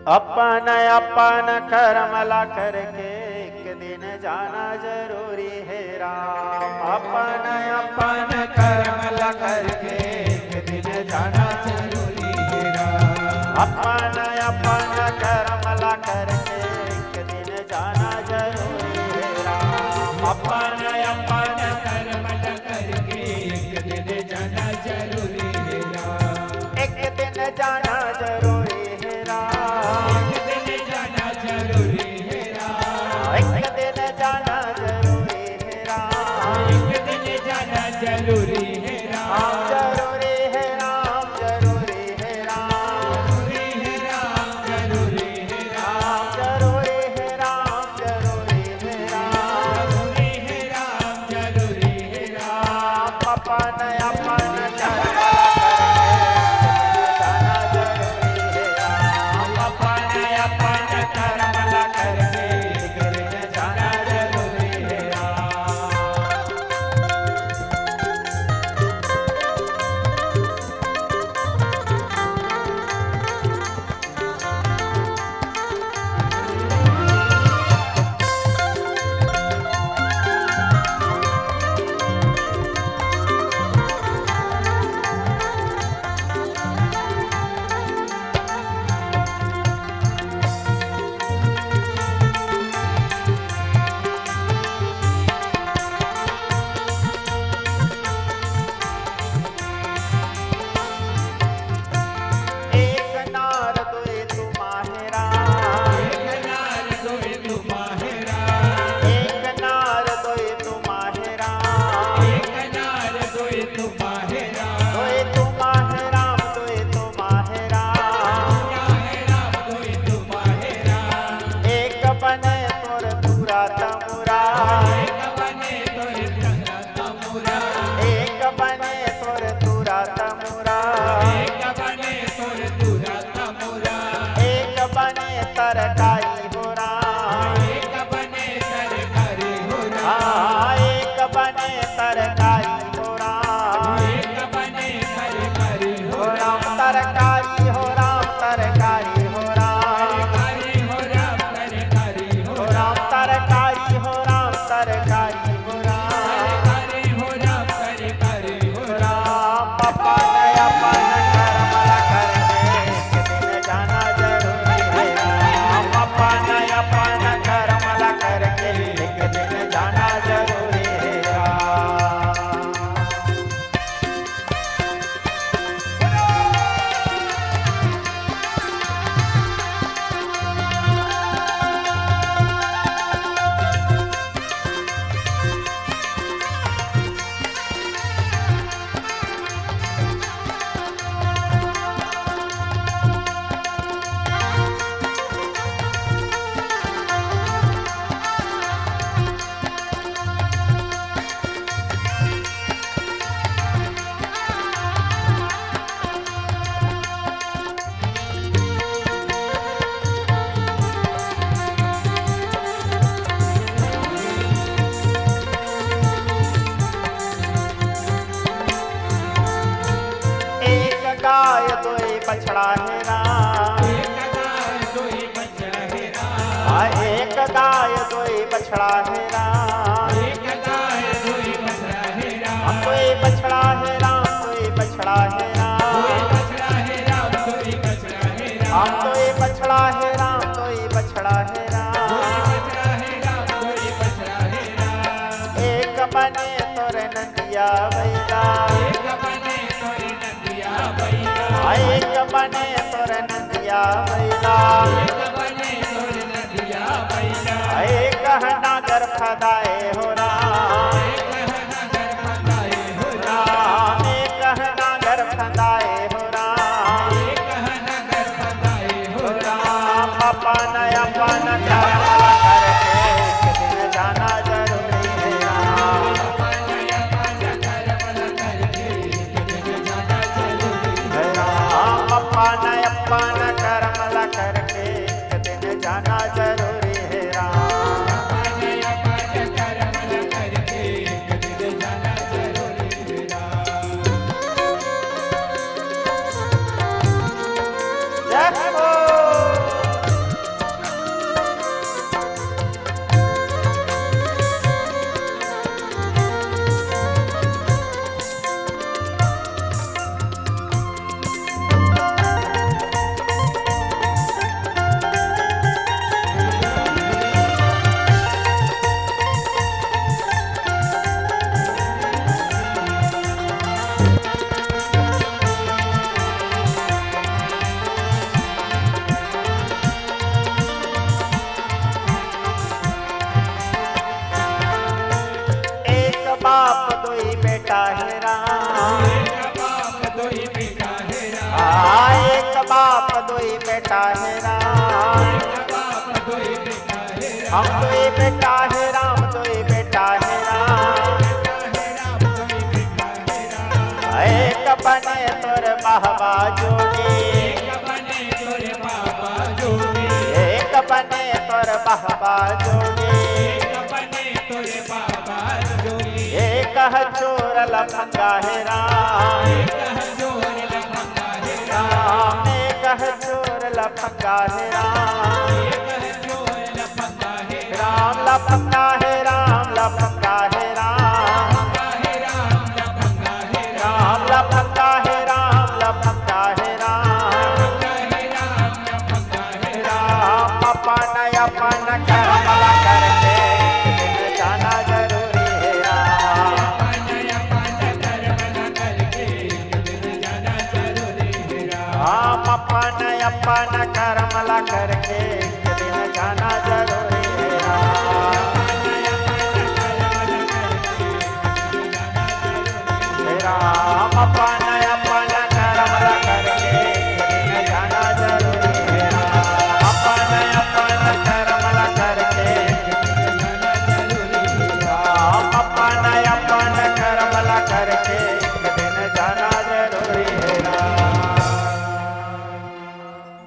अपन अपन कर्मला करके एक दिन जाना जरूरी है राम। अपन अपन कर्मला करके एक दिन जाना जरूरी है राम। अपन अपन कर्मला करके एक दिन जाना जरूरी है राम। अपन अपन कर्मला करके एक दिन जाना जरूरी है राम। एक दिन जाना जरूरी है राम। एक दिन जाना जरूरी है राम। एक दिन जाना जरूरी है राम। एक दिन जाना जरूरी है राम। जरूरी है राम। जरूरी है राम। जरूरी है राम। जरूरी है राम। जरूरी है राम। जरूरी है राम। जरूरी है राम। अपन अपन कर्मला करके एक दिन जाना जरूरी है राम। तरकारी हो राम। एक बने तरकारी हो राम। एक बने तरकारी हो राम। एक बने तरकारी हो राम। तरकारी हो राम। तरकारी हो राम। तरकारी हो राम। तरकारी हो राम। तरकारी हो राम। तरकारी हो राम। तरकारी हो राम। तरकारी हो राम। अपन अपन कर्मला करके एक दिन जाना जरूरी है राम। अपन अपन कर्मला करके एक दिन जाना जरूरी है राम। गाय दोई बछड़ा है राम। एक गाय दोई बछड़ा है राम। एक गाय दोई बछड़ा है राम। एक गाय दोई बछड़ा है राम। कोई बछड़ा है राम। कोई बछड़ा है राम। कोई बछड़ा है राम। कोई बछड़ा है राम। कोई बछड़ा है राम। कोई बछड़ा है राम। कोई बछड़ा है राम। कोई बछड़ा है राम। एक बने तोर नदिया बैला। एक बने तोर नदिया बैला। एक बने तोर नदिया बैला। एक बने तोर नदिया बैला। एक नागर फदाए हो राम। एक नागर फदाए हो राम। एक नागर फदाए हो राम। एक नागर फदाए हो राम। अपन अपन कर्मला करके एक दिन जाना जरूरी है राम। अपन अपन कर्मला करके एक दिन जाना जरूरी है राम। अपन अपन कर्मला करके एक दिन जाना जरूरी है राम। अपन अपन कर्मला करके एक दिन जाना जरूरी है राम। जय हो। बाप दोई बेटा है राम, हम दोई बेटा है राम, दोई बेटा है राम। एक बने तोर बाबा जोगी, एक बने तोर बाबा जोगी, एक चोर लफंगा है राम, राम एक चोर लफंगा है राम, राम लफंगा है राम, लफंगा है राम, राम लफंगा है राम, लफंगा है राम, राम अपन अपन कर्म करके जाना जरूरी है राम, राम अपन अपन